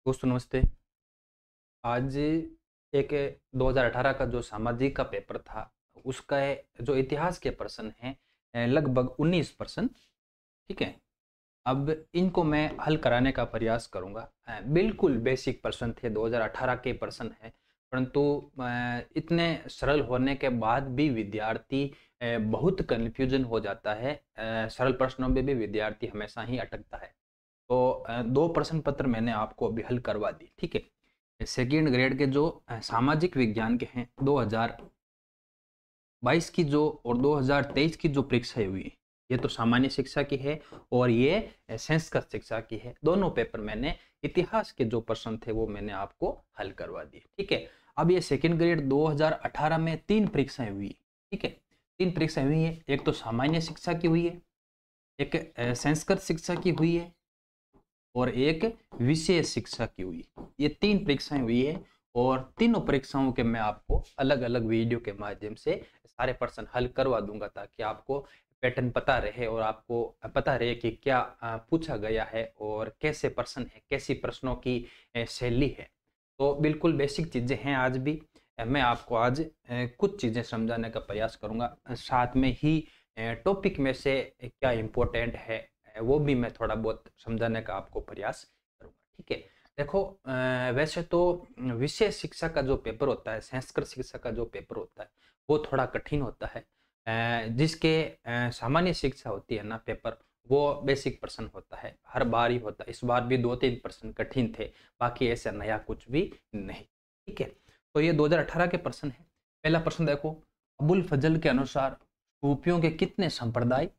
दोस्तों नमस्ते। आज एक 2018 का जो सामाजिक का पेपर था, उसका जो इतिहास के प्रश्न हैं लगभग 19 प्रश्न, ठीक है? अब इनको मैं हल कराने का प्रयास करूँगा। बिल्कुल बेसिक प्रश्न थे, 2018 के प्रश्न हैं, परंतु इतने सरल होने के बाद भी विद्यार्थी बहुत कन्फ्यूजन हो जाता है। सरल प्रश्नों में भी विद्यार्थी हमेशा ही अटकता है। तो 2 प्रश्न पत्र मैंने आपको अभी हल करवा दिए, ठीक है? सेकंड ग्रेड के जो सामाजिक विज्ञान के हैं 2022 की जो और 2023 की जो परीक्षाएं हुई, ये तो सामान्य शिक्षा की है और ये संस्कृत शिक्षा की है। दोनों पेपर मैंने इतिहास के जो प्रश्न थे वो मैंने आपको हल करवा दिए, ठीक है? अब ये सेकंड ग्रेड 2018 में 3 परीक्षाएं हुई, ठीक है? 3 परीक्षाएं हुई है। एक तो सामान्य शिक्षा की हुई है, एक संस्कृत शिक्षा की हुई है और एक विशेष शिक्षा की हुई। ये 3 परीक्षाएं हुई है और तीनों परीक्षाओं के मैं आपको अलग-अलग वीडियो के माध्यम से सारे प्रश्न हल करवा दूंगा, ताकि आपको पैटर्न पता रहे और आपको पता रहे कि क्या पूछा गया है और कैसे प्रश्न है, कैसी प्रश्नों की शैली है। तो बिल्कुल बेसिक चीजें हैं आज भी। मैं आपको आज कुछ चीजें समझाने का प्रयास करूंगा। साथ में ही टॉपिक में से क्या इम्पोर्टेंट है वो भी मैं थोड़ा बहुत समझाने का आपको प्रयास करूंगा, ठीक है? देखो, वैसे तो विशेष शिक्षा का जो पेपर होता है, संस्कृत शिक्षा का जो पेपर होता है, वो थोड़ा कठिन होता है। जिसके सामान्य शिक्षा होती है ना पेपर, वो बेसिक प्रश्न होता है, हर बार ही होता है। इस बार भी 2-3 प्रश्न कठिन थे, बाकी ऐसा नया कुछ भी नहीं, ठीक है? तो ये 2018 के प्रश्न है। पहला प्रश्न देखो, अबुल फजल के अनुसार सूफियों के कितने संप्रदाय थे?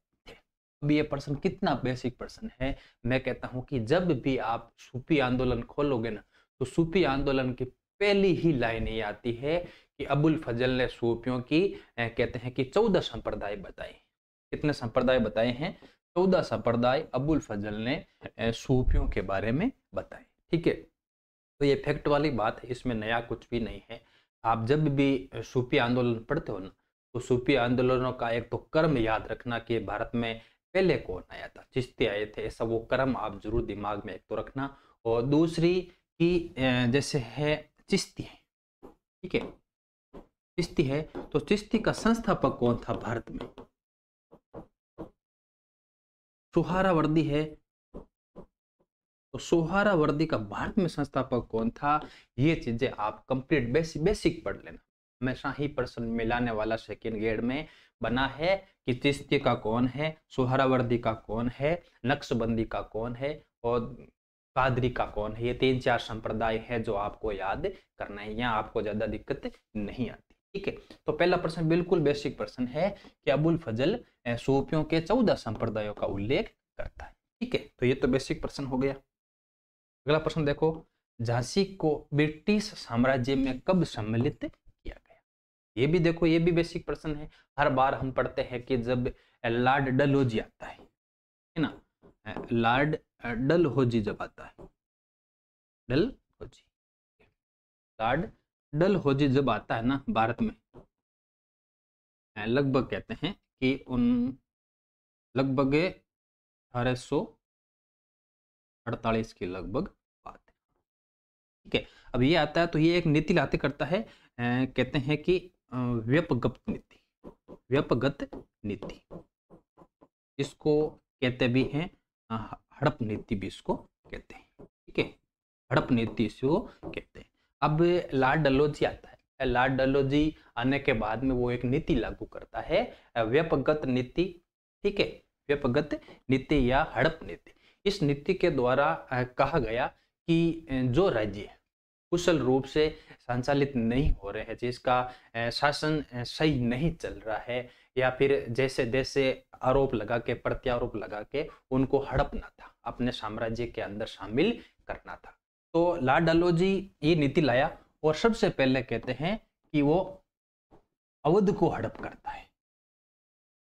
अब ये प्रश्न कितना बेसिक प्रश्न है। मैं कहता हूं कि जब भी आप सूफी आंदोलन खोलोगे ना, तो सूफी आंदोलन की पहली ही लाइन ये आती है कि अबुल फजल ने सूफियों की कहते हैं कि 14 संप्रदाय बताए। कितने संप्रदाय बताए हैं? 14 संप्रदाय अबुल फजल ने सूफियों के बारे में बताए, ठीक है? तो ये फैक्ट वाली बात है, इसमें नया कुछ भी नहीं है। आप जब भी सूफी आंदोलन पढ़ते हो ना, तो सूफी आंदोलनों का एक तो क्रम याद रखना कि भारत में पहले कौन आया था, चिश्ती आए थे, ऐसा वो क्रम आप जरूर दिमाग में एक तो रखना। और दूसरी कि जैसे है चिश्ती है, ठीक है? चिश्ती है, तो चिश्ती का संस्थापक कौन था भारत में? सुहारावर्दी है, तो सोहरावर्दी का भारत में संस्थापक कौन था? ये चीजें आप कंप्लीट बेसिक पढ़ लेना। हमेशा ही प्रश्न मिलाने वाला सेकंड ग्रेड में बना है कि चिश्ती का कौन है, सोहरावर्दी का कौन है, नक्शबंदी का कौन है और कादरी का कौन है। ये 3-4 संप्रदाय है जो आपको याद करना है, यहाँ आपको ज्यादा दिक्कत नहीं आती, ठीक है? तो पहला प्रश्न बिल्कुल बेसिक प्रश्न है कि अबुल फजल सूफियों के 14 संप्रदायों का उल्लेख करता है, ठीक है? तो ये तो बेसिक प्रश्न हो गया। अगला प्रश्न देखो, झांसी को ब्रिटिश साम्राज्य में कब सम्मिलित किया गया? ये भी देखो, ये भी बेसिक प्रश्न है। हर बार हम पढ़ते हैं कि जब लॉर्ड डलहौजी आता है ना? लॉर्ड डलहौजी जब आता है, डलहौजी, लॉर्ड डलहौजी जब आता है ना भारत में, लगभग कहते हैं कि उन लगभग 1848 के लगभग बात है, ठीक है? अब ये आता है तो ये एक नीति लाते करता है, कहते हैं कि व्यपगत नीति, व्यपगत नीति इसको कहते भी हैं, हड़प नीति भी इसको कहते हैं, ठीक है? हड़प नीति इसको कहते हैं। अब लॉर्ड डलहौजी आता है, लॉर्ड डलहौजी आने के बाद में वो एक नीति लागू करता है, व्यपगत नीति, ठीक है? व्यपगत नीति या हड़प नीति। इस नीति के द्वारा कहा गया कि जो राज्य कुशल रूप से संचालित नहीं हो रहे हैं, जिसका शासन सही नहीं चल रहा है, या फिर जैसे जैसे आरोप लगा के, प्रत्यारोप लगा के उनको हड़पना था, अपने साम्राज्य के अंदर शामिल करना था। तो लॉर्ड डलहौजी ये नीति लाया और सबसे पहले कहते हैं कि वो अवध को हड़प करता है।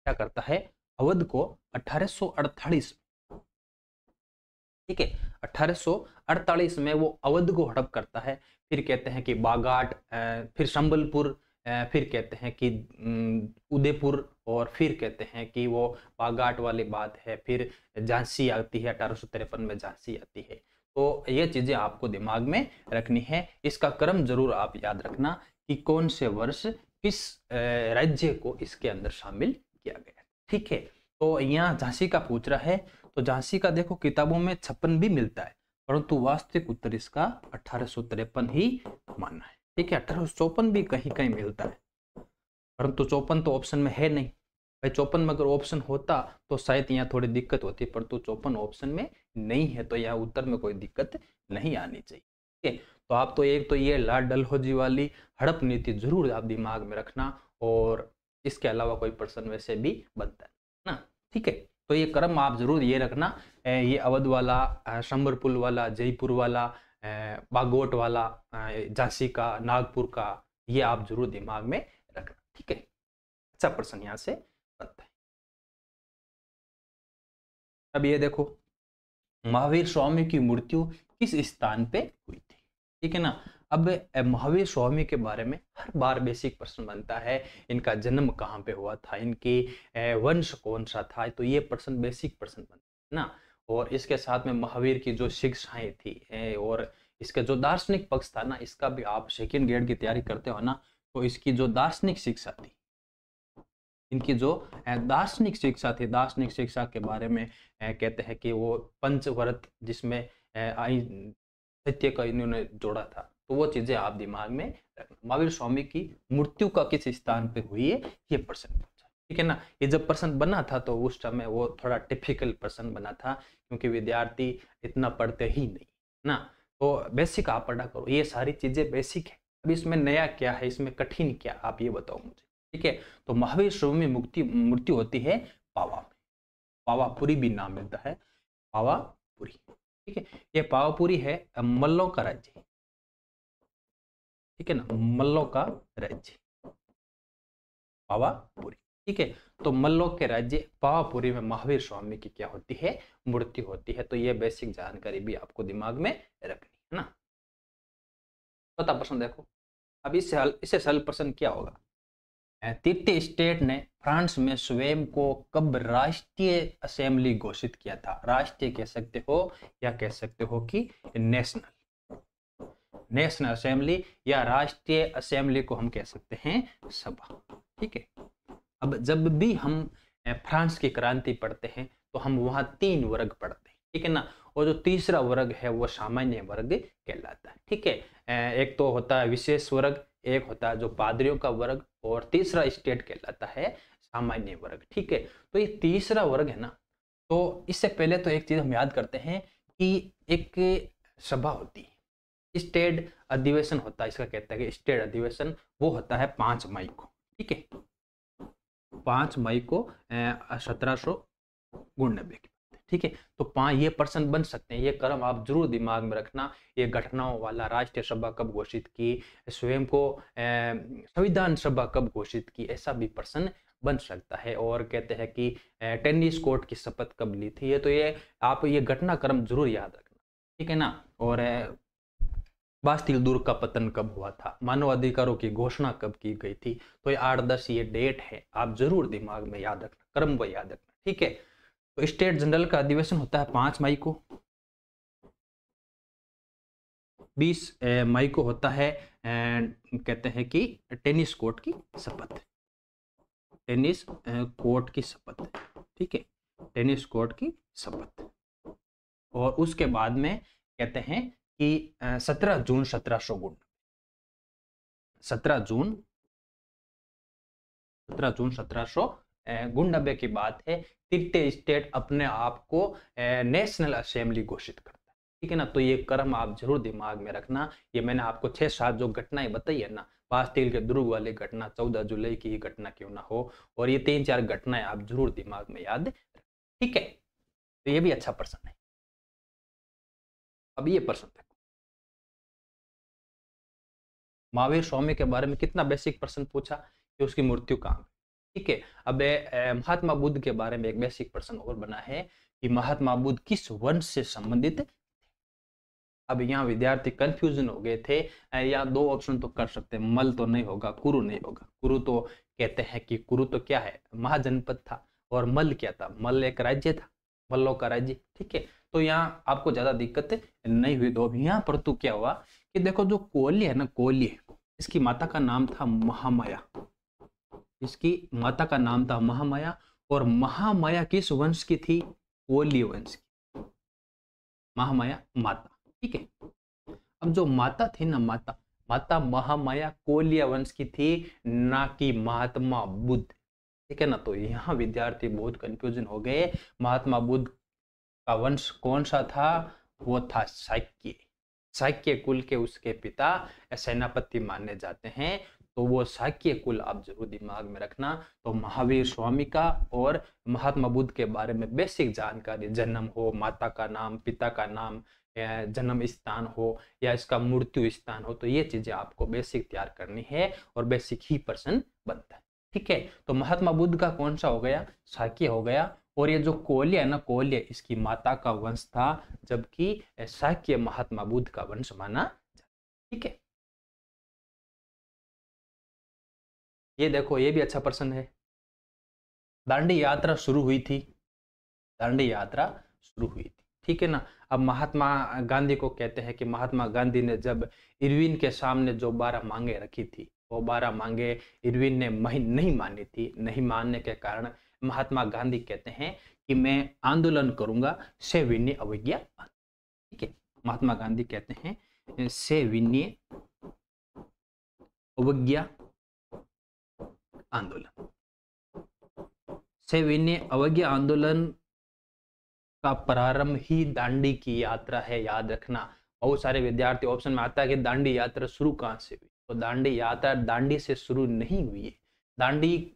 क्या करता है? अवध को 1848, ठीक है? 1848 में वो अवध को हड़प करता है। फिर कहते हैं कि बागाट, फिर संबलपुर, फिर कहते हैं कि उदयपुर, और फिर कहते हैं कि वो बागाट वाली बात है। फिर झांसी आती है, 1853 में झांसी आती है। तो ये चीजें आपको दिमाग में रखनी है। इसका क्रम जरूर आप याद रखना कि कौन से वर्ष किस राज्य को इसके अंदर शामिल किया गया। ठीक है, तो यहाँ झांसी का पूछ रहा है, तो झांसी का देखो किताबों में 56 भी मिलता है, परंतु वास्तविक उत्तर इसका 1853 ही मानना है। ठीक है, 1854 भी कहीं कहीं मिलता है, परंतु 54 तो ऑप्शन में है नहीं भाई। 54 में अगर ऑप्शन होता तो शायद यहाँ थोड़ी दिक्कत होती, परंतु 54 ऑप्शन में नहीं है, तो यहाँ उत्तर में कोई दिक्कत नहीं आनी चाहिए। ठीक है, तो आप तो एक तो ये लॉर्ड डलहौजी वाली हड़प नीति जरूर आप दिमाग में रखना, और इसके अलावा कोई प्रश्न वैसे भी बनता है ना। ठीक है, तो ये क्रम आप जरूर ये रखना, ये अवध वाला, शंबरपुर वाला, जयपुर वाला, बागोट वाला, झांसी का, नागपुर का, ये आप जरूर दिमाग में रखना। ठीक है, अच्छा प्रश्न यहाँ से बनता है। अब ये देखो, महावीर स्वामी की मृत्यु किस स्थान पे हुई थी? ठीक है ना। अब महावीर स्वामी के बारे में हर बार बेसिक प्रश्न बनता है, इनका जन्म कहाँ पे हुआ था, इनकी वंश कौन सा था, तो ये प्रश्न बेसिक प्रश्न बनता है ना। और इसके साथ में महावीर की जो शिक्षाएं थी और इसका जो दार्शनिक पक्ष था ना, इसका भी आप सेकेंड ग्रेड की तैयारी करते हो ना, तो इसकी जो दार्शनिक शिक्षा थी, इनकी जो दार्शनिक शिक्षा थी, दार्शनिक शिक्षा के बारे में कहते हैं कि वो पंचवरत जिसमें सत्य का इन्होंने जोड़ा था, तो वो चीजें आप दिमाग में रखना। महावीर स्वामी की मृत्यु का किस स्थान पे हुई है, ये प्रश्न पूछा। ठीक है ना। ये जब प्रश्न बना था तो उस समय वो थोड़ा टिपिकल प्रश्न बना था, क्योंकि विद्यार्थी इतना पढ़ते ही नहीं ना, तो बेसिक आप पढ़ा करो, ये सारी चीजें बेसिक है। अब इसमें नया क्या है, इसमें कठिन क्या, आप ये बताओ मुझे। ठीक है, तो महावीर स्वामी मृत्यु होती है पावा में, पावापुरी भी नाम मिलता है, पावापुरी। ठीक है, ये पावापुरी है मल्लों का राज्य। ठीक है ना, मल्लों का राज्य पावापुरी। ठीक है, तो मल्लों के राज्य पावापुरी में महावीर स्वामी की क्या होती है, मृत्यु होती है। तो ये बेसिक जानकारी भी आपको दिमाग में रखनी है ना। चौथा प्रश्न देखो, अब इससे सरल प्रश्न क्या होगा। तृतीय स्टेट ने फ्रांस में स्वयं को कब राष्ट्रीय असेंबली घोषित किया था? राष्ट्रीय कह सकते हो या कह सकते हो कि नेशनल असेंबली, या राष्ट्रीय असेंबली को हम कह सकते हैं सभा। ठीक है, अब जब भी हम फ्रांस की क्रांति पढ़ते हैं तो हम वहां 3 वर्ग पढ़ते हैं। ठीक है ना, और जो तीसरा वर्ग है वो सामान्य वर्ग कहलाता है। ठीक है, एक तो होता है विशेष वर्ग, एक होता है जो पादरियों का वर्ग, और तीसरा स्टेट कहलाता है सामान्य वर्ग। ठीक है, तो ये तीसरा वर्ग है ना, तो इससे पहले तो एक चीज हम याद करते हैं कि एक सभा होती है, स्टेट अधिवेशन होता है, इसका कहता है कि स्टेट अधिवेशन वो होता है 5 मई को। ठीक है, 5 मई को 1799 की। ठीक है, तो ये प्रश्न बन सकते हैं, ये क्रम आप जरूर दिमाग में रखना। ये घटनाओं वाला, राष्ट्रीय सभा कब घोषित की, स्वयं को संविधान सभा कब घोषित की, ऐसा भी प्रश्न बन सकता है। और कहते हैं कि टेनिस कोर्ट की शपथ कब ली थी, ये तो ये आप ये घटनाक्रम जरूर याद रखना। ठीक है ना। और बास्तिल दुर्ग का पतन कब हुआ था, मानवाधिकारों की घोषणा कब की गई थी, तो ये 8-10 ये डेट है, आप जरूर दिमाग में याद रखना, क्रम को याद रखना। ठीक है, तो स्टेट जनरल का अधिवेशन होता है 5 मई को, 20 मई को होता है कहते हैं कि टेनिस कोर्ट की शपथ, टेनिस कोर्ट की शपथ। ठीक है, टेनिस कोर्ट की शपथ। और उसके बाद में कहते हैं कि 17 जून 1799, 17 जून 1799 की बात है। तृतीय स्टेट अपने आप को नेशनल असेंबली घोषित करता है। ठीक है ना, तो ये क्रम आप जरूर दिमाग में रखना। ये मैंने आपको 6-7 जो घटनाएं बताई है ना, बास्तिल के दुर्ग वाली घटना, 14 जुलाई की ही घटना क्यों ना हो, और ये 3-4 घटनाएं आप जरूर दिमाग में याद रखें। ठीक है, तो ये भी अच्छा प्रश्न है। अब ये प्रश्न देखो, महावीर स्वामी के बारे में कितना बेसिक प्रश्न पूछा कि उसकी मृत्यु कहाँ। ठीक है, अब महात्मा बुद्ध के बारे में एक बेसिक प्रश्न और बना है कि महात्मा बुद्ध किस वंश से संबंधित। अब यहाँ विद्यार्थी कंफ्यूजन हो गए थे, या 2 ऑप्शन तो कर सकते हैं, मल तो नहीं होगा, कुरु नहीं होगा। कुरु तो कहते हैं कि कुरु तो क्या है, महाजनपद था, और मल क्या था, मल एक राज्य था, मल्लों का राज्य। ठीक है, तो यहाँ आपको ज्यादा दिक्कत नहीं हुई। तो अभी यहाँ पर तो क्या हुआ कि देखो जो कोल्य है ना, कोल्य, इसकी माता का नाम था महामाया। इसकी माता का नाम था महामाया, और महामाया किस वंश की थी? कोल्य वंश की, महामाया माता। ठीक है, अब जो माता थी ना, माता माता महामाया कोल्य वंश की थी, ना कि महात्मा बुद्ध। ठीक है ना, तो यहाँ विद्यार्थी बहुत कंफ्यूजन हो गए। महात्मा बुद्ध का वंश कौन सा था? वो था शाक्य। शाक्य कुल के उसके पिता सेनापति माने जाते हैं। तो वो शाक्य कुल आप जरूर दिमाग में रखना। तो महावीर स्वामी का और महात्मा बुद्ध के बारे में बेसिक जानकारी, जन्म हो, माता का नाम, पिता का नाम, जन्म स्थान हो या इसका मृत्यु स्थान हो, तो ये चीजें आपको बेसिक तैयार करनी है और बेसिक ही प्रश्न बनता है। ठीक है, तो महात्मा बुद्ध का कौन सा हो गया? शाक्य हो गया। और ये जो कोल्य है ना, कोल्य इसकी माता का वंश था, जबकि शाक्य महात्मा बुद्ध का वंश माना जाता। ठीक है, ये देखो, ये भी अच्छा प्रश्न है। दांडी यात्रा शुरू हुई थी, दांडी यात्रा शुरू हुई थी। ठीक है ना, अब महात्मा गांधी को कहते हैं कि महात्मा गांधी ने जब इरविन के सामने जो 12 मांगे रखी थी, वो 12 मांगे इरविन ने नहीं मानी थी। नहीं मानने के कारण महात्मा गांधी कहते हैं कि मैं आंदोलन करूंगा, सविनय अवज्ञा। ठीक है, महात्मा गांधी कहते हैं सविनय अवज्ञा आंदोलन। सविनय अवज्ञा आंदोलन का प्रारंभ ही दांडी की यात्रा है, याद रखना। बहुत सारे विद्यार्थी ऑप्शन में आता है कि दांडी यात्रा शुरू कहां से हुई? तो दांडी यात्रा दांडी से शुरू नहीं हुई है। दांडी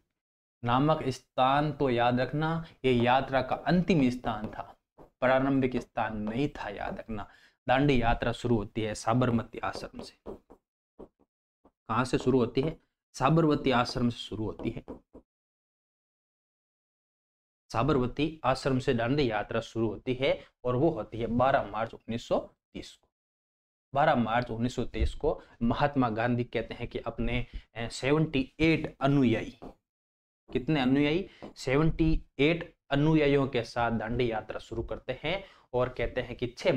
नामक स्थान तो याद रखना, ये यात्रा का अंतिम स्थान था, प्रारंभिक स्थान नहीं था, याद रखना। दांडी यात्रा शुरू होती है साबरमती आश्रम से। कहां से शुरू होती है? साबरमती आश्रम से शुरू होती है। साबरमती आश्रम से दांडी यात्रा शुरू होती है और वो होती है 12 मार्च 1930 को। 12 मार्च 1930 को महात्मा गांधी कहते हैं कि अपने 78 अनुयायी, कितने अनुयायी? 78 अनुयायियों के साथ दांडी यात्रा शुरू करते हैं और कहते हैं कि 6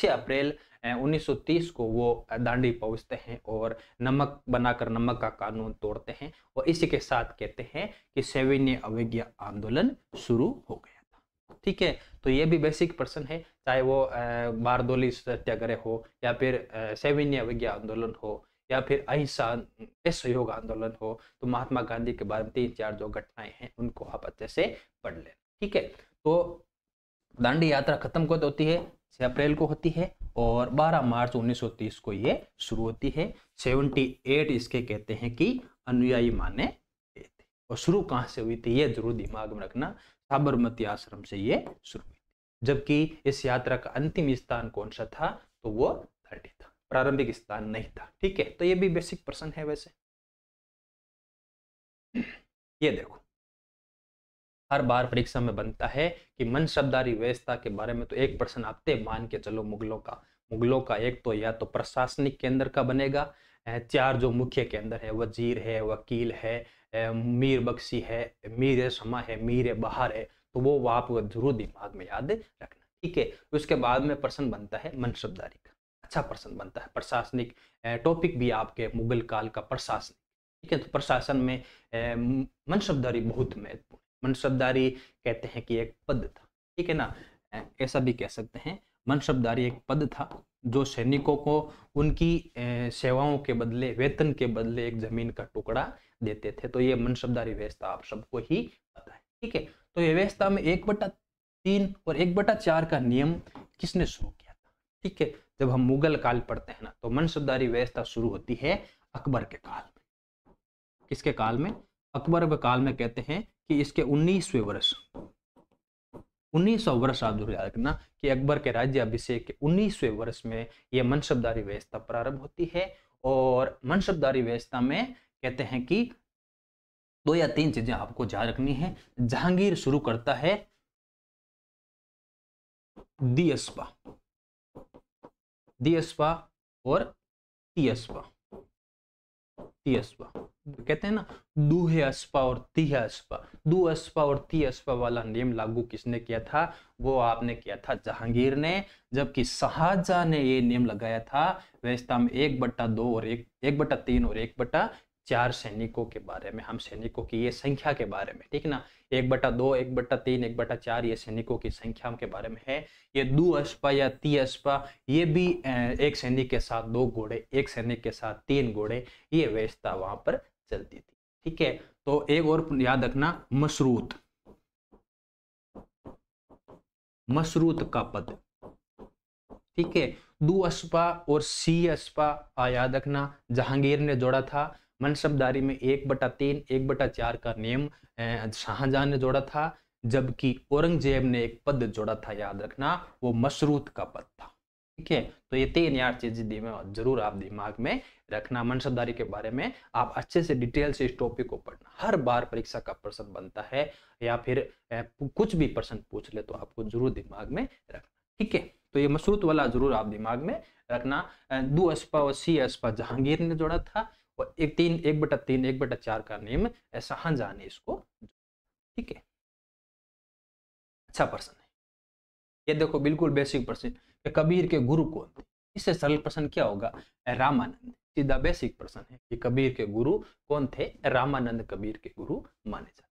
अप्रैल 1930 को वो दांडी पहुंचते हैं और नमक बनाकर नमक का कानून तोड़ते हैं, और इसी के साथ कहते हैं कि सविनय अवज्ञा आंदोलन शुरू हो गया था। ठीक है, तो ये भी बेसिक प्रश्न है, चाहे वो बारदोली सत्याग्रह हो या फिर सविनय अवज्ञा आंदोलन हो या फिर अहिंसा सहयोग आंदोलन हो, तो महात्मा गांधी के बारे में 3-4 जो घटनाएं हैं उनको आप अच्छे से पढ़ लें। ठीक है, तो दांडी यात्रा खत्म कब होती है? 6 अप्रैल को होती है और 12 मार्च 1930 को ये शुरू होती है। 78 इसके कहते हैं कि अनुयायी माने गए थे। और शुरू कहां से हुई थी ये जरूर दिमाग में रखना, साबरमती आश्रम से ये शुरू हुई थी। जबकि इस यात्रा का अंतिम स्थान कौन सा था? तो वो दांडी था, प्रारंभिक स्थान नहीं था। ठीक है, तो ये भी बेसिक प्रश्न है। वैसे ये देखो, हर बार परीक्षा में बनता है कि मनसबदारी व्यवस्था के बारे में तो एक प्रश्न आपते मान के चलो मुगलों का एक तो या तो प्रशासनिक केंद्र का बनेगा, 4 जो मुख्य केंद्र है, वजीर है, वकील है, मीर बख्शी है, मीर शमा है, मीर बहार है, तो वो आप जरूर दिमाग में याद रखना। ठीक है, उसके बाद में प्रश्न बनता है मनसबदारी का, अच्छा प्रश्न बनता है। प्रशासनिक टॉपिक भी आपके मुगल काल का प्रशासनिक। ठीक है, तो प्रशासन में मनसबदारी बहुत महत्वपूर्ण। मनसबदारी कहते हैं कि एक पद था। ठीक है ना, ऐसा भी कह सकते हैं, मनसबदारी एक पद था जो सैनिकों को उनकी सेवाओं के बदले, वेतन के बदले एक जमीन का टुकड़ा देते थे। तो ये मनसबदारी व्यवस्था आप सबको ही पता है। ठीक है, तो ये व्यवस्था में 1/3 और 1/4 का नियम किसने शुरू किया था? ठीक है, जब हम मुगल काल पढ़ते हैं ना, तो मनसबदारी व्यवस्था शुरू होती है अकबर के काल में। किसके काल में? अकबर के काल में। कहते हैं कि इसके 19वें वर्ष, 1900 वर्ष आप जरूर याद रखना कि अकबर के राज्याभिषेक के 19वें वर्ष में यह मनसबदारी व्यवस्था प्रारंभ होती है। और मनसबदारी व्यवस्था में कहते हैं कि 2 या 3 चीजें आपको याद रखनी है। जहांगीर शुरू करता है दियस्पा और तियस्पा। कहते हैं ना दूहे अस्पा और तीहे अस्पा, दू अस्पा और ती अस्पा वाला नियम लागू किसने किया था? वो आपने किया था जहांगीर ने। जबकि शाहजहां ने ये नियम लगाया था व्यवस्था में 1/2 और 1/3 और 1/4 सैनिकों के बारे में, हम सैनिकों की ये संख्या के बारे में, ठीक ना, 1/2, 1/3, 1/4 ये सैनिकों की संख्या के बारे में है। ये दू अस्पा या ती अस्पा, ये भी एक सैनिक के साथ 2 घोड़े, एक सैनिक के साथ 3 घोड़े, ये व्यवस्था वहां पर चलती थी। ठीक है, तो एक और याद रखना, मशरूत, मशरूत का पद, ठीक है। दू अस्पा और सी अस्पा याद रखना जहांगीर ने जोड़ा था। मनसबदारी में 1/3, 1/4 का नियम शाहजहां ने जोड़ा था। जबकि औरंगजेब ने एक पद जोड़ा था, याद रखना, वो मशरूत का पद था। ठीक है, तो ये 3 यार चीजें जरूर आप दिमाग में रखना। मनसबदारी के बारे में आप अच्छे से डिटेल से इस टॉपिक को पढ़ना, हर बार परीक्षा का प्रश्न बनता है या फिर कुछ भी प्रश्न पूछ ले तो आपको जरूर दिमाग में रखना। ठीक है, तो ये मशरूत वाला जरूर आप दिमाग में रखना। दू अस्पा और सी अस्पा जहांगीर ने जोड़ा था और 1/3, 1/4 का नियम शाहजहां ने इसको। ठीक है, अच्छा प्रश्न है ये, देखो बिल्कुल बेसिक प्रश्न कि कबीर के गुरु कौन थे? इससे सरल प्रश्न क्या होगा? रामानंद। सीधा बेसिक प्रश्न है कि कबीर के गुरु कौन थे? रामानंद कबीर के गुरु माने जाते।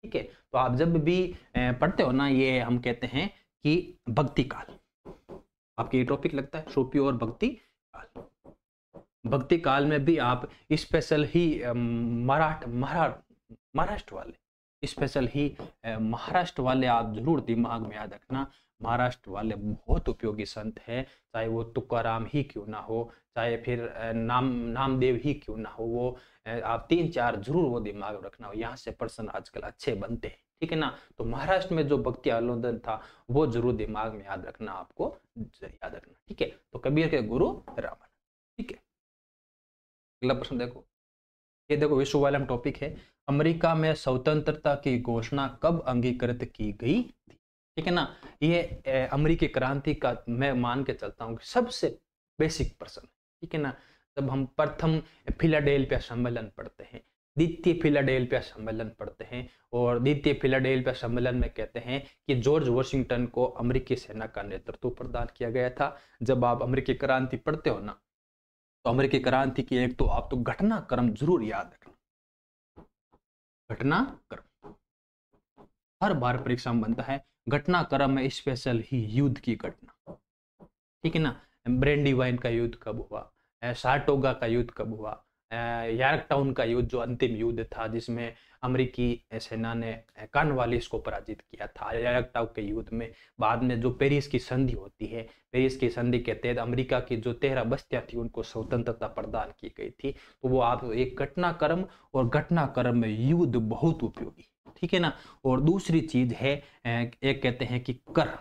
ठीक है, तो आप जब भी पढ़ते हो ना, ये हम कहते हैं कि भक्ति काल, आपके ये टॉपिक लगता है सोपी और भक्ति काल। भक्ति काल में भी आप स्पेशल ही महाराष्ट्र वाले, स्पेशल ही महाराष्ट्र वाले आप जरूर दिमाग में याद रखना। महाराष्ट्र वाले बहुत उपयोगी संत हैं, चाहे वो तुकाराम ही क्यों ना हो, चाहे फिर नामदेव ही क्यों ना हो, वो आप 3-4 जरूर वो दिमाग में रखना। यहाँ से प्रश्न आजकल अच्छे बनते हैं। ठीक है ना, तो महाराष्ट्र में जो भक्ति आंदोलन था वो जरूर दिमाग में याद रखना, आपको याद रखना। ठीक है, तो कबीर के गुरु रामानंद। ठीक है, अगला प्रश्न देखो, ये देखो विश्व वाला टॉपिक है, अमेरिका में स्वतंत्रता की घोषणा कब अंगीकृत की गई थी? ठीक है ना, ये अमेरिकी क्रांति का मैं मान के चलता हूँ कि सबसे बेसिक प्रश्न। ठीक है ना, जब हम प्रथम फिलाडेल्फिया सम्मेलन पढ़ते हैं, द्वितीय फिलाडेल्फिया सम्मेलन पढ़ते हैं, और द्वितीय फिलाडेल्फिया सम्मेलन में कहते हैं कि जॉर्ज वॉशिंगटन को अमेरिकी सेना का नेतृत्व प्रदान किया गया था। जब आप अमेरिकी क्रांति पढ़ते हो ना, तो अमेरिकी क्रांति की एक तो आप तो घटनाक्रम जरूर याद रखना। घटनाक्रम हर बार परीक्षा में बनता है। घटनाक्रम में स्पेशल ही युद्ध की घटना। ठीक है ना, ब्रेंडीवाइन का युद्ध कब हुआ, सार्टोगा का युद्ध कब हुआ, यॉर्कटाउन का युद्ध जो अंतिम युद्ध था जिसमें अमेरिकी सेना ने कॉर्नवालिस को पराजित किया था। यॉर्कटाउन के युद्ध में बाद में जो पेरिस की संधि होती है, पेरिस की संधि के तहत अमेरिका की जो 13 बस्तियां थी उनको स्वतंत्रता प्रदान की गई थी। तो वो आप एक घटनाक्रम, और घटनाक्रम में युद्ध बहुत उपयोगी। ठीक है ना, और दूसरी चीज है एक कहते हैं कि कर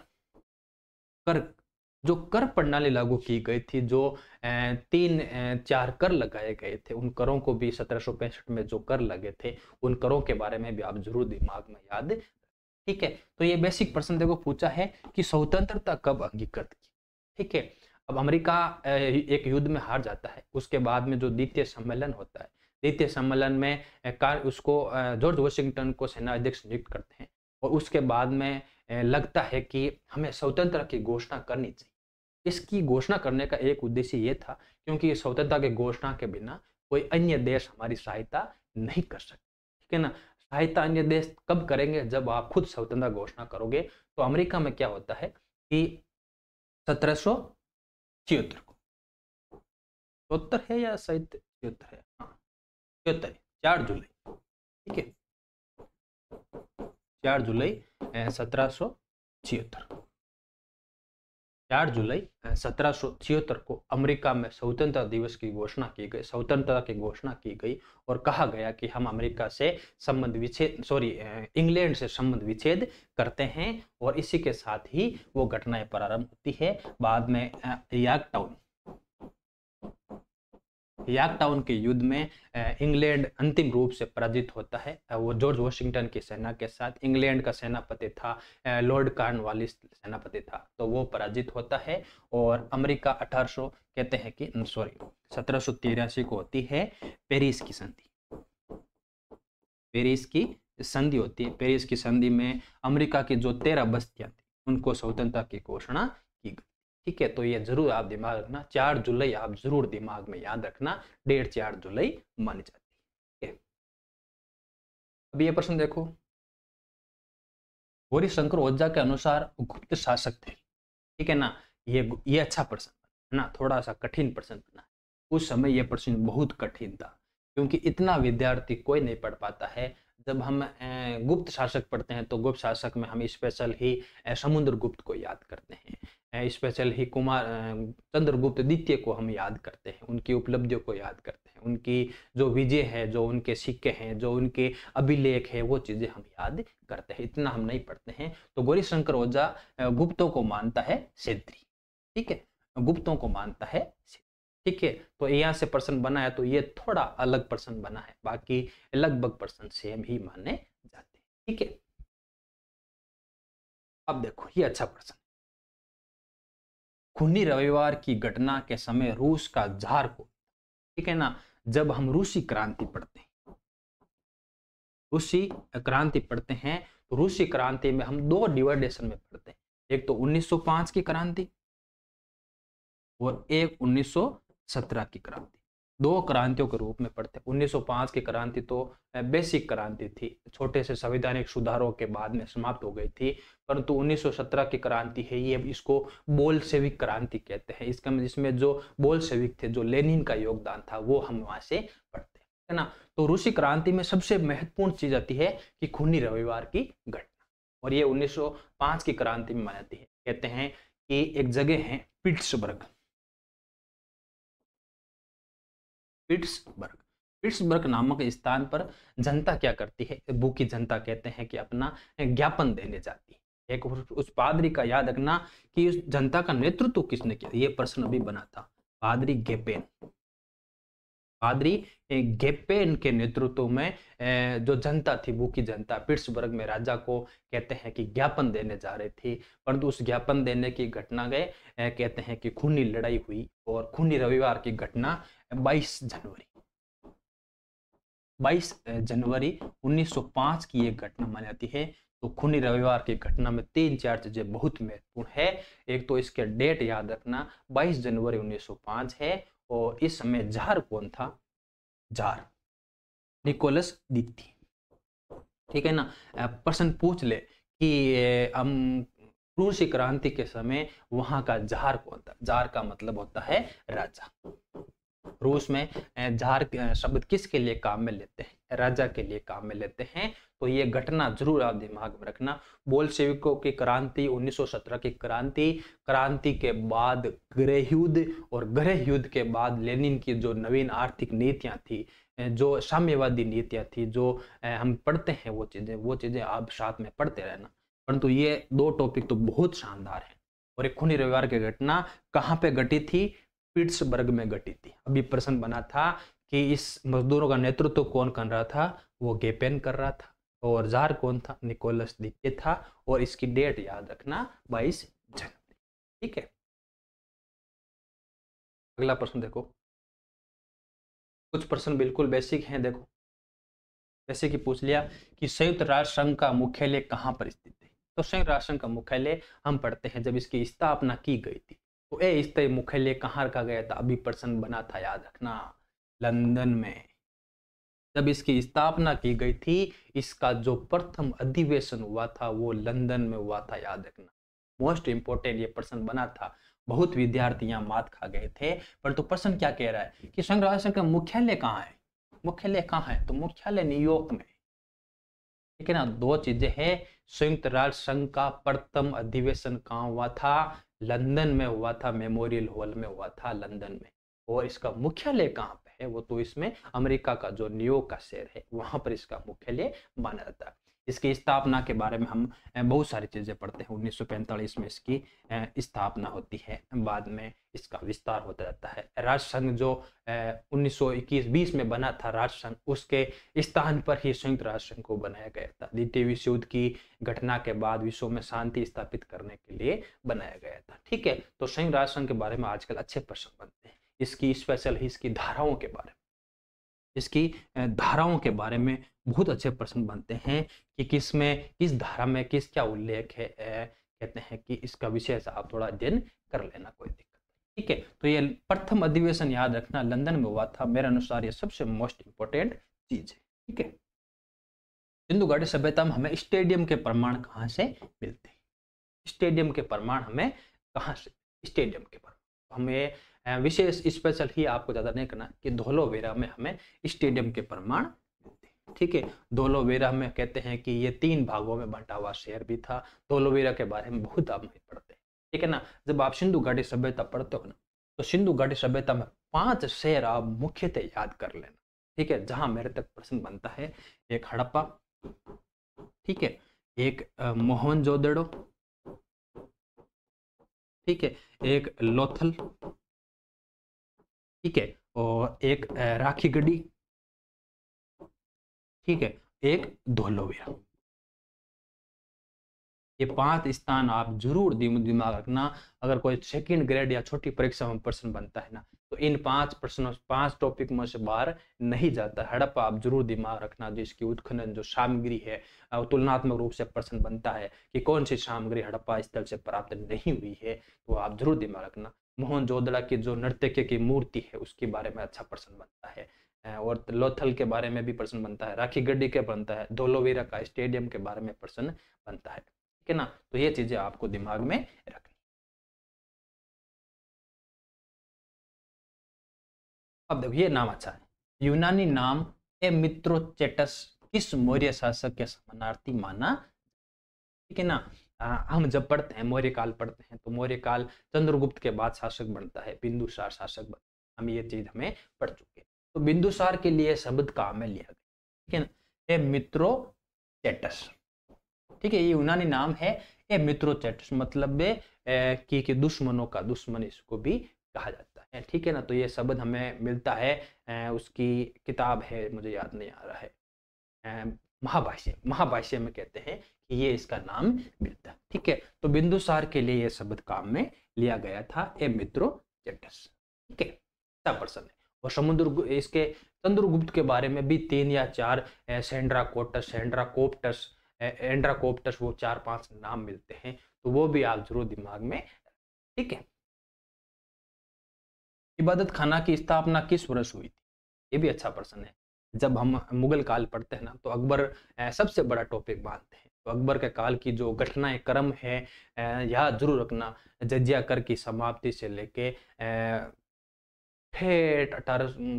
जो कर प्रणाली लागू की गई थी, जो 3-4 कर लगाए गए थे, उन करों को भी 1765 में जो कर लगे थे उन करों के बारे में भी आप जरूर दिमाग में याद। ठीक है, तो ये बेसिक प्रश्न देखो पूछा है कि स्वतंत्रता कब अंगीकृत की। ठीक है, अब अमेरिका एक युद्ध में हार जाता है, उसके बाद में जो द्वितीय सम्मेलन होता है, द्वितीय सम्मेलन में उसको जॉर्ज वॉशिंगटन को सेना अध्यक्ष नियुक्त करते हैं, और उसके बाद में लगता है कि हमें स्वतंत्रता की घोषणा करनी चाहिए। इसकी घोषणा करने का एक उद्देश्य ये था क्योंकि स्वतंत्रता की घोषणा के बिना कोई अन्य देश हमारी सहायता नहीं कर सकते। ठीक है ना, सहायता अन्य देश कब करेंगे? जब आप खुद स्वतंत्रता घोषणा करोगे। तो अमेरिका में क्या होता है कि 1776 को, 74 है या 77 है, हाँ 77, 4 जुलाई। ठीक है, 4 जुलाई 1776, 4 जुलाई 1776 को अमेरिका में स्वतंत्रता दिवस की घोषणा की गई, स्वतंत्रता की घोषणा की गई, और कहा गया कि हम अमेरिका से संबंध विच्छेद, इंग्लैंड से संबंध विच्छेद करते हैं। और इसी के साथ ही वो घटनाएं प्रारंभ होती है। बाद में यॉर्कटाउन के युद्ध में इंग्लैंड अंतिम रूप से पराजित होता है, वो जॉर्ज वॉशिंगटन की सेना के साथ। इंग्लैंड का सेनापति था लॉर्ड कॉर्नवालिस सेनापति था, तो वो पराजित होता है। और अमेरिका 1783 को होती है पेरिस की संधि। पेरिस की संधि होती है। पेरिस की संधि में अमेरिका की जो 13 बस्तियां थी उनको स्वतंत्रता की घोषणा की गई। ठीक है, तो ये जरूर आप दिमाग रखना, 4 जुलाई आप जरूर दिमाग में याद रखना, डेट 4 जुलाई मानी जाती है। अब ये प्रश्न देखो, गौरी शंकर ओझा के अनुसार गुप्त शासक थे। ठीक है ना, ये अच्छा प्रश्न है ना, थोड़ा सा कठिन प्रश्न बना। उस समय ये प्रश्न बहुत कठिन था, क्योंकि इतना विद्यार्थी कोई नहीं पढ़ पाता है। जब हम गुप्त शासक पढ़ते हैं तो गुप्त शासक में हम स्पेशल ही समुद्रगुप्त को याद करते हैं, स्पेशल ही कुमार चंद्रगुप्त द्वितीय को हम याद करते हैं, उनकी उपलब्धियों को याद करते हैं, उनकी जो विजय है, जो उनके सिक्के हैं, जो उनके अभिलेख है, वो चीजें हम याद करते हैं, इतना हम नहीं पढ़ते हैं। तो गौरी शंकर ओझा गुप्तों को मानता है क्षेत्रीय। ठीक है, गुप्तों को मानता है। ठीक है, तो यहाँ से प्रश्न बना है, तो ये थोड़ा अलग प्रश्न बना है, बाकी लगभग प्रश्न सेम ही माने जाते हैं। ठीक है, अब देखो ये अच्छा प्रश्न, खूनी रविवार की घटना के समय रूस का जार को, ठीक है ना, जब हम रूसी क्रांति पढ़ते हैं, रूसी क्रांति पढ़ते हैं, तो रूसी क्रांति में हम दो डिवाइडेशन में पढ़ते हैं, एक तो 1905 की क्रांति और एक 1917 की क्रांति, दो क्रांतियों के रूप में पढ़ते हैं। 1905 की क्रांति तो बेसिक क्रांति थी, छोटे से संवैधानिक सुधारों के बाद में समाप्त हो गई थी, परंतु 1917 की क्रांति है ये, इसको बोल्शेविक क्रांति कहते हैं। इसका जिसमें जो बोल्शेविक थे, जो लेनिन का योगदान था, वो हम वहां से पढ़ते हैं, है ना। तो रूसी क्रांति में सबसे महत्वपूर्ण चीज आती है कि खूनी रविवार की घटना, और ये 1905 की क्रांति में मानी जाती है। कहते हैं कि एक जगह है पिट्सबर्ग, पिट्सबर्ग नामक स्थान पर जनता क्या करती है, भूखी जनता कहते हैं कि अपना ज्ञापन देने जाती है। एक उस पादरी का याद रखना कि उस जनता का नेतृत्व किसने किया, ये प्रश्न अभी बना था, पादरी गेपेन, पादरी गेपेन के नेतृत्व में जो जनता थी, भूखी जनता पिट्सबर्ग में राजा को कहते हैं कि ज्ञापन देने जा रही थी, परंतु उस ज्ञापन देने की घटना गए कहते हैं कि खूनी लड़ाई हुई, और खूनी रविवार की घटना 22 जनवरी 1905 की एक घटना मानी जाती है। तो खूनी रविवार की घटना में 3-4 चीजें बहुत महत्वपूर्ण है। एक तो इसके डेट याद रखना, 22 जनवरी 1905 है, और इस समय जार कौन था, जार निकोलस द्वितीय। ठीक है ना, प्रश्न पूछ ले कि हम रूसी क्रांति के समय वहां का जार कौन था, जार का मतलब होता है राजा। रूस में जार शब्द किसके लिए काम में लेते हैं, राजा के लिए काम में लेते हैं। तो ये घटना जरूर आप दिमाग में रखना। बोल्शेविकों की क्रांति, 1917 की क्रांति के बाद गृह युद्ध, और गृह युद्ध के बाद लेनिन की जो नवीन आर्थिक नीतियां थी, जो साम्यवादी नीतियां थी, जो हम पढ़ते हैं, वो चीजें आप साथ में पढ़ते रहना। परंतु ये दो टॉपिक तो बहुत शानदार है। और एक खूनी रविवार की घटना कहाँ पे घटी थी, पिट्सबर्ग में घटी थी। अभी प्रश्न बना था कि इस मजदूरों का नेतृत्व कौन कर रहा था, वो गेपेन कर रहा था, और जार कौन था, निकोलस द्वितीय था, और इसकी डेट याद रखना 22 जनवरी। ठीक है, अगला प्रश्न देखो, कुछ प्रश्न बिल्कुल बेसिक हैं। देखो, जैसे कि पूछ लिया कि संयुक्त राष्ट्र संघ का मुख्यालय कहाँ पर स्थित है। तो संयुक्त राष्ट्र संघ का मुख्यालय हम पढ़ते हैं जब इसकी स्थापना की गई थी, तो इस तरह मुख्यालय कहाँ रखा गया था, अभी प्रश्न बना था, याद रखना, लंदन में। जब इसकी स्थापना की गई थी, इसका जो प्रथम अधिवेशन हुआ था वो लंदन में हुआ था, याद रखना। मोस्ट इंपोर्टेंट ये प्रश्न बना था, बहुत विद्यार्थी यहाँ मात खा गए थे। पर तो प्रश्न क्या कह रहा है कि संयुक्त राष्ट्र का मुख्यालय कहाँ है, मुख्यालय कहाँ है, तो मुख्यालय न्यूयॉर्क में। ठीक है ना, दो चीजें हैं, संयुक्त राष्ट्र संघ का प्रथम अधिवेशन कहाँ हुआ था, लंदन में हुआ था, मेमोरियल हॉल में हुआ था, लंदन में। और इसका मुख्यालय कहाँ पे है, वो तो इसमें अमेरिका का जो न्यूयॉर्क का शहर है, वहां पर इसका मुख्यालय माना जाता है। इसकी स्थापना के बारे में हम बहुत सारी चीजें पढ़ते हैं। 1945 में इसकी स्थापना होती है, बाद में इसका विस्तार होता जाता है। राष्ट्र संघ जो 1921-20 में बना था राष्ट्र संघ, उसके स्थान पर ही संयुक्त राष्ट्र संघ को बनाया गया था। द्वितीय विश्व युद्ध की घटना के बाद विश्व में शांति स्थापित करने के लिए बनाया गया था। ठीक है, तो संयुक्त राष्ट्र संघ के बारे में आजकल अच्छे प्रश्न बनते हैं, इसकी स्पेशल ही इसकी धाराओं के बारे में। इसकी धाराओं के बारे में बहुत अच्छे प्रश्न बनते हैं कि किस धारा में क्या उल्लेख है। कहते हैं कि इसका विशेष आप थोड़ा अध्ययन कर लेना, कोई दिक्कत नहीं। ठीक है, तो ये प्रथम अधिवेशन याद रखना लंदन में हुआ था। मेरे अनुसार ये सबसे मोस्ट इंपोर्टेंट चीज है। ठीक है, सिंधु घाटी सभ्यता में हमें स्टेडियम के प्रमाण कहाँ से मिलते हैं? स्टेडियम के प्रमाण हमें कहाँ से? स्टेडियम के प्रमाण हमें विशेष स्पेशल ही आपको ज्यादा नहीं करना कि धोलावीरा में हमें स्टेडियम के प्रमाण मिलते हैं। ठीक है, धोलावीरा में कहते हैं कि ये 3 भागों में बंटा हुआ शहर भी था। धोलावीरा के बारे में बहुत आप नहीं पढ़ते, ठीक है ना। जब आप सिंधु घाटी सभ्यता पढ़ते हो ना, तो सिंधु घाटी सभ्यता में 5 शहर आप मुख्यतः याद कर लेना। ठीक है, जहां मेरे तक प्रश्न बनता है, एक हड़प्पा, ठीक है, एक मोहनजोदड़ो, ठीक है, एक लोथल, ठीक है, और एक राखीगढ़ी, ठीक है, एक धोलावीरा। ये 5 स्थान आप जरूर दिमाग रखना। अगर कोई सेकंड ग्रेड या छोटी परीक्षा में प्रश्न बनता है ना, तो इन 5 टॉपिक में से बाहर नहीं जाता। हड़प्पा आप जरूर दिमाग रखना, जिसकी उत्खनन जो सामग्री है तुलनात्मक रूप से प्रश्न बनता है कि कौन सी सामग्री हड़प्पा स्थल से प्राप्त नहीं हुई है, तो आप जरूर दिमाग रखना। मोहनजोदड़ो की जो नर्तकी की मूर्ति है उसके बारे में अच्छा प्रश्न बनता है, और लोथल के बारे में भी प्रश्न बनता है, राखीगढ़ी के बनता है, धोलावीरा का स्टेडियम के बारे में प्रश्न बनता है। ठीक है ना, तो ये चीजें आपको दिमाग में रखनी। अब देखो ये नाम अच्छा है, यूनानी नाम एमित्रोचेटस किस मौर्य शासक के समानार्थी माना? ठीक है ना। हम जब पढ़ते हैं मौर्य काल पढ़ते हैं, तो मौर्य काल चंद्रगुप्त के बाद शासक बनता है, बिंदुसार शासक बनता है। हम ये चीज हमें पढ़ चुके हैं। तो बिंदुसार के लिए शब्द काम में लिया गया, ठीक है ना, एमित्रोचेटस। ठीक है, ये यूनानी नाम है एमित्रोचेटस, मतलब कि दुश्मनों का दुश्मन इसको भी कहा जाता है। ठीक है ना, तो ये शब्द हमें मिलता है, उसकी किताब है, मुझे याद नहीं आ रहा है, महाभाष्य। महाभाष्य में कहते हैं कि ये इसका नाम मिलता है। ठीक है, तो बिंदुसार के लिए ये शब्द काम में लिया गया था, एमित्रोचेटस। ठीक है, अच्छा प्रश्न है। और समुद्र इसके चंद्रगुप्त के बारे में भी 3 या 4 सेंड्राकोटस, एंड्राकोप्टस, वो 4-5 नाम मिलते हैं, तो वो भी आप जरूर दिमाग में। ठीक है, इबादत खाना की स्थापना किस वर्ष हुई थी? ये भी अच्छा प्रश्न है। जब हम मुगल काल पढ़ते हैं ना, तो अकबर सबसे बड़ा टॉपिक मानते हैं। तो अकबर के काल की जो घटनाएं क्रम है याद जरूर रखना। जजिया कर की समाप्ति से लेके ठेठ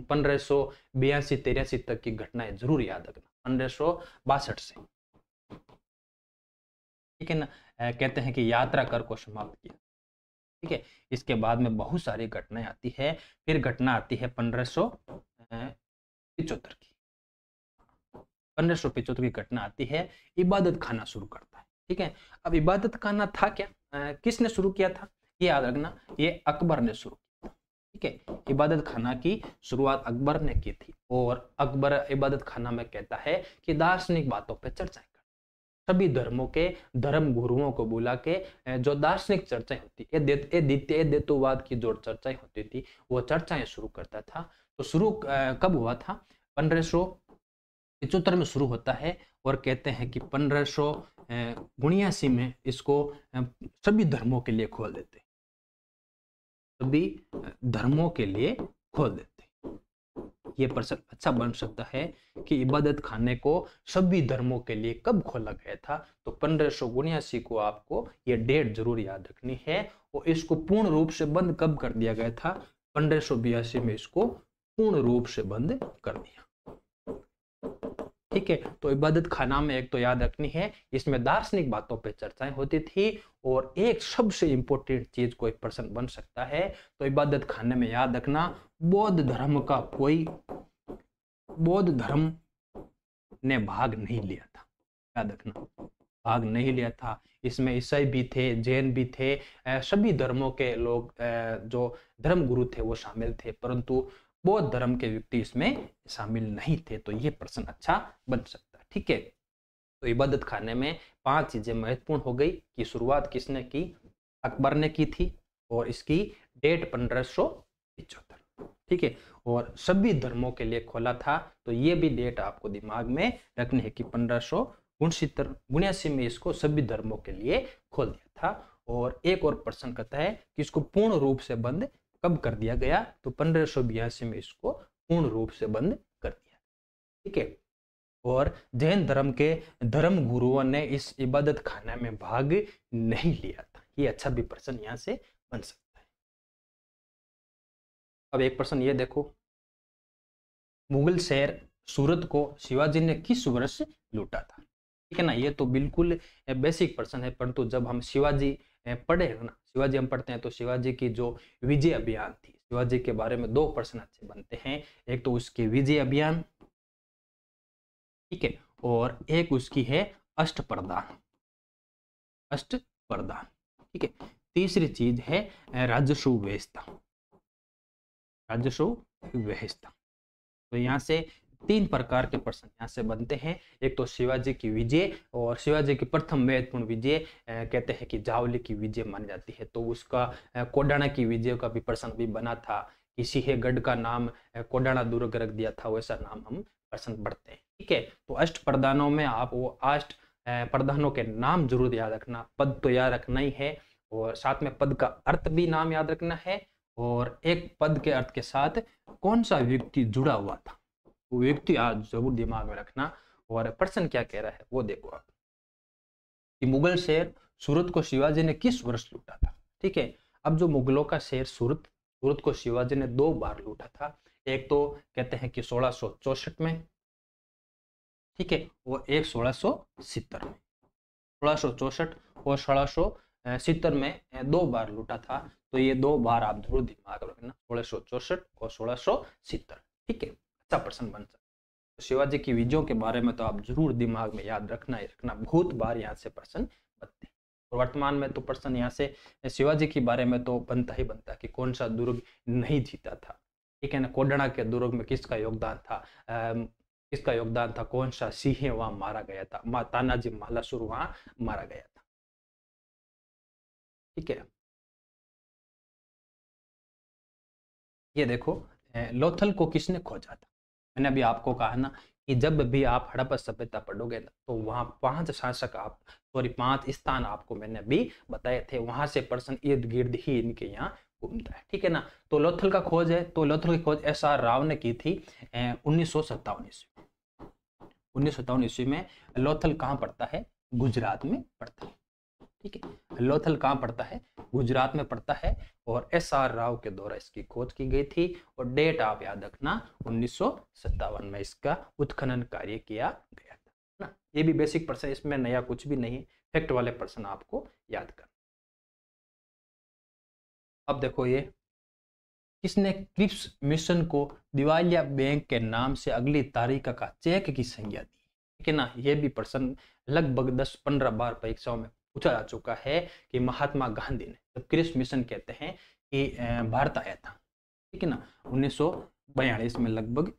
1582-83 तक की घटनाएं जरूर याद रखना, 1562 से। ठीक है ना, कहते हैं कि यात्रा कर को समाप्त किया। ठीक है, इसके बाद में बहुत सारी घटनाएं आती है। फिर घटना आती है 1575 की। 1575 की घटना आती है, इबादत खाना शुरू करता है। ठीक है, अब इबादत खाना था क्या, किसने शुरू किया था? ये याद रखना, ये अकबर ने शुरू किया। ठीक है, इबादत खाना की शुरुआत अकबर ने की थी। और अकबर इबादत खाना में कहता है कि दार्शनिक बातों पर चर्चाएं, सभी धर्मों के धर्म गुरुओं को बुला के जो दार्शनिक चर्चाएं होती, द्वितीय देतुवाद की जो चर्चाएं होती थी, वो चर्चाएं शुरू करता था। तो शुरू कब हुआ था? 1575 में शुरू होता है। और कहते हैं कि 1579 में इसको सभी धर्मों के लिए खोल देते, सभी धर्मों के लिए खोल देते। ये प्रश्न अच्छा बन सकता है कि इबादत खाने को सभी धर्मों के लिए कब खोला गया था? तो 1579 को आपको ये डेट जरूर याद रखनी है। और इसको पूर्ण रूप से बंद कब कर दिया गया था? 1582 में इसको पूर्ण रूप से बंद कर दिया। ठीक है, तो इबादत खाना में एक तो याद रखनी है, इसमें दार्शनिक बातों पे चर्चाएं होती थी। और एक सबसे इंपॉर्टेंट चीज कोई प्रश्न बन सकता है, तो इबादत खाने में याद रखना, बौद्ध धर्म ने भाग नहीं लिया था। याद रखना, भाग नहीं लिया था। इसमें ईसाई भी थे, जैन भी थे, सभी धर्मों के लोग जो धर्म गुरु थे वो शामिल थे, परंतु बौद्ध धर्म के व्यक्ति इसमें शामिल नहीं थे। तो ये प्रश्न अच्छा बन सकता है। ठीक है, तो इबादत खाने में 5 चीजें महत्वपूर्ण हो गई कि शुरुआत किसने की? अकबर ने की थी। और इसकी डेट 1575। ठीक है, और सभी धर्मों के लिए खोला था। तो ये भी डेट आपको दिमाग में रखनी है कि 1569 में इसको सभी धर्मों के लिए खोल दिया था। और एक और प्रश्न कहता है कि इसको पूर्ण रूप से बंद कब कर दिया गया, तो 1582 में इसको पूर्ण रूप से बंद कर दिया। ठीक है, और जैन धर्म के धर्म गुरुओं ने इस इबादत खाना में भाग नहीं लिया था। ये अच्छा भी प्रश्न यहाँ से बन सकता है। अब एक प्रश्न ये देखो, मुगल शहर सूरत को शिवाजी ने किस वर्ष लूटा था? ठीक है ना, ये तो बिल्कुल बेसिक प्रश्न है, परंतु जब हम शिवाजी पढ़े ना, शिवाजी हम पढ़ते हैं तो शिवाजी की जो विजय अभियान थी, शिवाजी के बारे में दो प्रश्न अच्छे बनते हैं। एक तो उसके विजय अभियान, ठीक है, और एक उसकी है अष्टप्रधान, अष्टप्रधान। ठीक है, तीसरी चीज है राजस्व व्यवस्था, राजस्व व्यवस्था। तो यहाँ से तीन प्रकार के प्रश्न यहाँ से बनते हैं। एक तो शिवाजी की विजय, और शिवाजी की प्रथम महत्वपूर्ण विजय कहते हैं कि जावली की विजय मानी जाती है। तो उसका कोडाना की विजय का भी प्रश्न भी बना था कि सिंहगढ़ का नाम कोडाना दुर्ग रख दिया था, वैसा नाम हम प्रश्न पढ़ते हैं। ठीक है, तो अष्ट प्रधानों में आप वो अष्ट प्रधानों के नाम जरूर याद रखना, पद तो याद रखना ही है, और साथ में पद का अर्थ भी नाम याद रखना है, और एक पद के अर्थ के साथ कौन सा व्यक्ति जुड़ा हुआ था वो व्यक्ति आज जरूर दिमाग में रखना। और प्रश्न क्या कह रहा है वो देखो आप, कि मुगल शहर सूरत को शिवाजी ने किस वर्ष लूटा था? ठीक है, अब जो मुगलों का शहर सूरत को शिवाजी ने 2 बार लूटा था। एक तो कहते हैं कि 1664 में, ठीक है, और एक 1670 में। 1664 और 1670 में 2 बार लूटा था। तो ये 2 बार आप जरूर दिमाग रखना, 1664 और 1670। ठीक है, अच्छा प्रश्न बन सकता है। तो शिवाजी की विजयों के बारे में तो आप जरूर दिमाग में याद रखना ही रखना, बहुत बार यहाँ से प्रश्न बनते हैं। और वर्तमान में तो प्रश्न यहाँ से शिवाजी के बारे में तो बनता ही बनता कि कौन सा दुर्ग नहीं जीता था। ठीक है ना, कोडना के दुर्ग में किसका योगदान था, किसका योगदान था, कौन सा सिंह वहां मारा गया था, तानाजी मालासुर वहां मारा गया था। ठीक है, ये देखो लोथल को किसने खोजा था? मैंने अभी आपको कहा ना कि जब भी आप हड़प्पा सभ्यता पढ़ोगे ना, तो वहां 5 शासक आप 5 स्थान आपको मैंने अभी बताए थे, वहां से प्रश्न इर्द गिर्द ही इनके यहाँ घूमता है। ठीक है ना, तो लोथल का खोज है, तो लोथल की खोज एस आर राव ने की थी 1957 ईस्वी। 1957 ईस्वी में। लोथल कहाँ पड़ता है? गुजरात में पड़ता है। ठीक है, लोथल कहाँ पड़ता है? गुजरात में पड़ता है, और एस आर राव के द्वारा इसकी खोज की गई थी। और डेट आप याद रखना 1957 में इसका उत्खनन कार्य किया गया था ना। ये भी बेसिक प्रश्न, इसमें नया कुछ भी नहीं, फैक्ट वाले प्रश्न आपको याद कर। अब देखो ये, किसने क्रिप्स मिशन को दिवालिया बैंक के नाम से अगली तारीख का चेक की संज्ञा दी? ठीक है ना, ये भी प्रश्न लगभग 10-15 बार परीक्षाओं में पूछा जा चुका है कि महात्मा गांधी ने जब क्रिप्स मिशन कहते हैं कि भारत आया था, ठीक है ना, 1942 में लगभग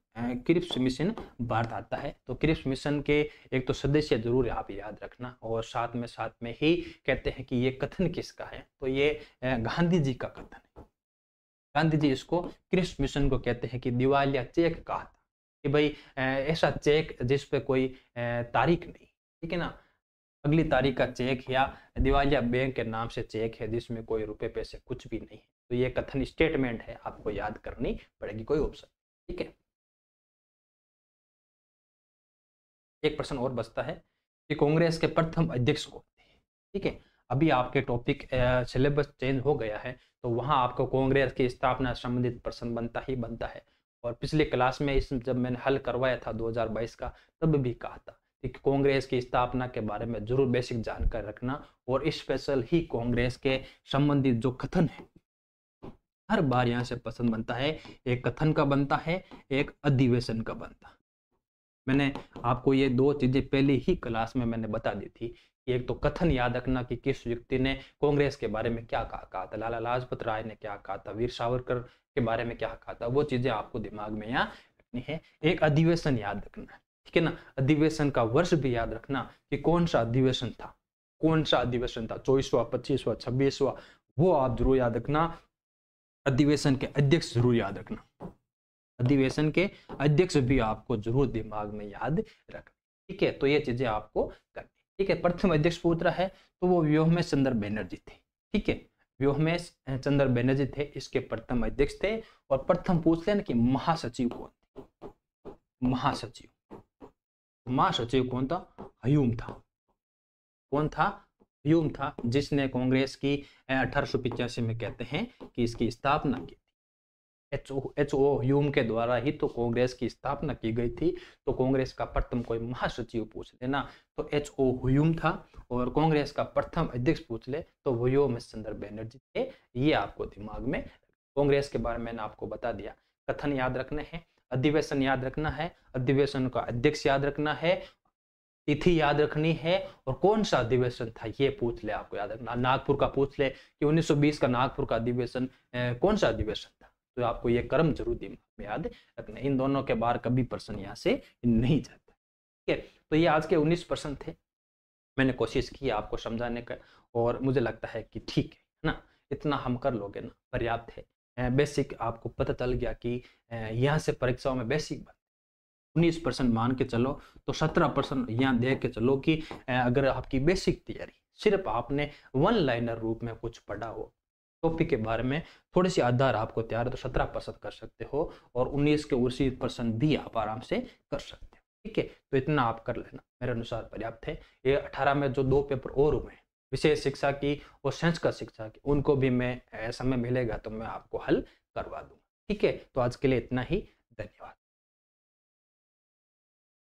क्रिप्स मिशन भारत आता है। तो क्रिप्स मिशन के एक तो सदस्य जरूर आप याद रखना, और साथ में ही कहते हैं कि ये कथन किसका है, तो ये गांधी जी का कथन है। गांधी जी इसको क्रिप्स मिशन को कहते हैं कि दिवालिया चेक कहा था, कि भाई ऐसा चेक जिस पे कोई तारीख नहीं, ठीक है ना, अगली तारीख का चेक, या दिवालिया बैंक के नाम से चेक है जिसमें कोई रुपए पैसे कुछ भी नहीं है। तो ये कथन स्टेटमेंट है, आपको याद करनी पड़ेगी कोई ऑप्शन। ठीक है, एक प्रश्न और बचता है कि कांग्रेस के प्रथम अध्यक्ष कौन थे? ठीक है, अभी आपके टॉपिक सिलेबस चेंज हो गया है, तो वहां आपको कांग्रेस की स्थापना संबंधित प्रश्न बनता ही बनता है। और पिछले क्लास में इस जब मैंने हल करवाया था 2022 का, तब भी कहा था कि कांग्रेस की स्थापना के बारे में जरूर बेसिक जानकारी रखना, और स्पेशल ही कांग्रेस के संबंधित जो कथन है हर बार यहाँ से प्रश्न बनता है। एक कथन का बनता है, एक अधिवेशन का बनता है। मैंने आपको ये 2 चीजें पहले ही क्लास में मैंने बता दी थी कि एक तो कथन याद रखना कि किस व्यक्ति ने कांग्रेस के बारे में क्या कहा था, लाला लाजपत राय ने क्या कहा था, वीर सावरकर के बारे में क्या कहा था, वो चीजें आपको दिमाग में यहाँ रखनी है। एक अधिवेशन याद रखना, ठीक है ना, अधिवेशन का वर्ष भी याद रखना कि कौन सा अधिवेशन था, कौन सा अधिवेशन था, 24वां, 25वां, 26वां, वो आप जरूर याद रखना। अधिवेशन के अध्यक्ष जरूर याद रखना, अधिवेशन के अध्यक्ष भी आपको जरूर दिमाग में याद रखना। ठीक है, तो ये चीजें आपको करनी। ठीक है, प्रथम अध्यक्ष पूछ रहा है तो वो व्योमेश चंद्र बनर्जी थे। ठीक है, व्योमेश चंद्र बनर्जी थे, इसके प्रथम अध्यक्ष थे। और प्रथम पूछ लेना कि महासचिव कौन थे। महासचिव कौन था? ह्यूम था। कौन था? ह्यूम था, जिसने कांग्रेस की 1885 में कहते हैं कि इसकी स्थापना की। एच.ओ. ह्यूम के द्वारा ही तो कांग्रेस की स्थापना की गई थी। तो कांग्रेस का प्रथम कोई महासचिव पूछ लेना तो एच.ओ. ह्यूम था। और कांग्रेस का प्रथम अध्यक्ष पूछ ले तो व्योमेश चंद्र बनर्जी थे। ये आपको दिमाग में, कांग्रेस के बारे में मैंने आपको बता दिया। कथन याद रखने हैं, अधिवेशन याद रखना है, अधिवेशन का अध्यक्ष याद रखना है, तिथि याद रखनी है, और कौन सा अधिवेशन था ये पूछ ले, आपको याद रखना। नागपुर का पूछ ले कि 1920 का नागपुर का अधिवेशन कौन सा अधिवेशन था, तो आपको ये क्रम जरूर दिमाग में याद रखना। इन दोनों के बाहर कभी प्रश्न यहाँ से नहीं जाता। ठीक है, तो ये आज के 19 प्रश्न थे। मैंने कोशिश की आपको समझाने का, और मुझे लगता है कि ठीक है ना, इतना हम कर लोगे ना, पर्याप्त है। बेसिक आपको पता चल गया कि यहाँ से परीक्षाओं में बेसिक 19% मान के चलो तो 17% यहाँ देख के चलो कि अगर आपकी बेसिक तैयारी सिर्फ आपने वन लाइनर रूप में कुछ पढ़ा हो, टॉपिक के बारे में थोड़ी सी आधार आपको तैयार है, तो 17% कर सकते हो, और 19 के 80% भी आप आराम से कर सकते हो। ठीक है, तो इतना आप कर लेना, मेरे अनुसार पर्याप्त है। ये 18 में जो 2 पेपर और हुए, विशेष शिक्षा की और संस्कृत शिक्षा की, उनको भी मैं समय मिलेगा तो मैं आपको हल करवा दूंगा। ठीक है, तो आज के लिए इतना ही, धन्यवाद।